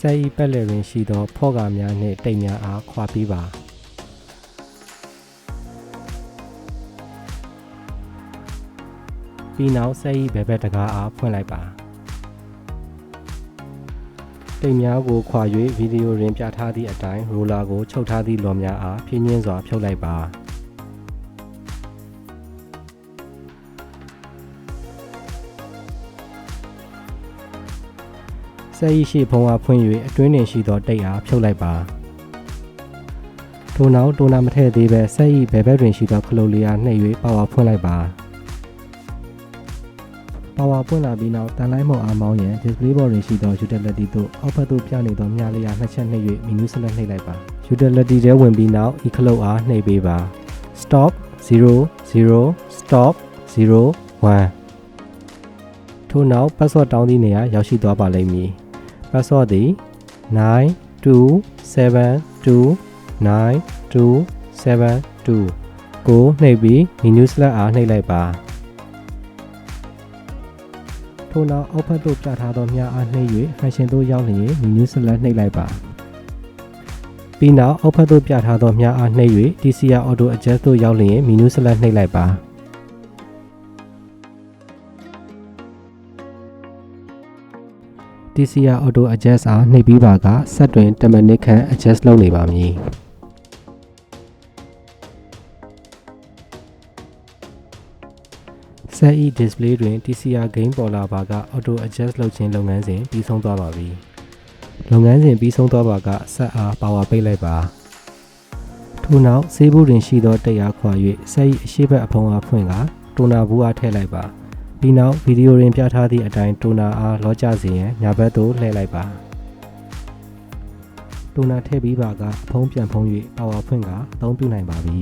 ဆက်ဤပက်လယ်တွင်ရှိသောဖော့ကာများနှင့်တိတ်များအားခွာပေးပါပြီးနောက်ဆက်ဤဘယ်ဘက်တကားအားဖွင့်လိုက်ပါတိတ်များကိုခွာ၍ဗီဒီယိုတွင်ပြထားသည့်အတိုင်းရိုလာကိုချုပ်ထားသည့်လော်များအားဖြည်းညှင်းစွာဖြုတ်လိုက်ပါဆက်ဤရှိဖုံးအားဖွင့်၍အတွင်းတွင်ရှိသောတိတ်အားဖြုတ်လိုက်ပါထို့နောက်တိုနာမထည့်သေးပဲဆက်ဤဘယ်ဘက်တွင်ရှိသောခလုတ်လေးအားနှိပ်၍ပါဝါဖွင့်လိုက်ပါပါဝါပွင့်လာပြီးနောက်တန်လိုင်းမုံအားမောင်းရန် display board တွင်ရှိသော utility သို့အောက်ဘက်သို့ပြနေသောမြားလေးအားနှစ်ချက်နှိပ်၍ menu select နှိပ်လိုက်ပါ utility ထဲဝင်ပြီးနောက်ဤခလုတ်အားနှိပ်ပေးပါ stop 00 stop 01ထို့နောက် password တောင်းသည့်နေရာရောက်ရှိသွားပါလိမ့်မည် password သည်92729272ကိုနှိပ်ပြီး menu select အားနှိပ်လိုက်ပါထို့နောက်အောက်ဘက်သို့ပြထားသောမြားအားနှိပ်၍ function သို့ရောက်လျင် menu select နှိပ်လိုက်ပါပြီးနောက်အောက်ဘက်သို့ပြထားသောမြားအားနှိပ်၍ TCR auto adjust သို့ရောက်လျင် menu select နှိပ်လိုက်ပါTCR auto adjust အားနှိပ်ပြီးပါကဆက်တွင်10မိနစ်ခန့် adjust လုပ်နေပါမည်ဆက်ဤ display တွင် TCR gain ပေါ်လာပါက auto adjust လုပ်ခြင်းလုပ်ငန်းစဉ်ပြီးဆုံးသွားပါပြီလုပ်ငန်းစဉ်ပြီးဆုံးသွားပါကဆက်အား power ပိတ်လိုက်ပါထို့နောက်ဆေးဘူးတွင်ရှိသောတိတ်အားခွာ၍ဆက်ဤအရှိတ်အဖုံးအားဖွင့်ကတိုနာဘူးအားထည့်လိုက်ပါပြီးနောက်ဗီဒီယိုတွင်ပြထားသည့်အတိုင်းတိုနာအားလောကျစေရန်ညာဘက်သို့လှည့်လိုက်ပါတိုနာထည့်ပြီးပါကအဖုံးပြန်ဖုံး၍ပါဝါဖွင့်ကအသုံးပြုနိုင်ပါပြီ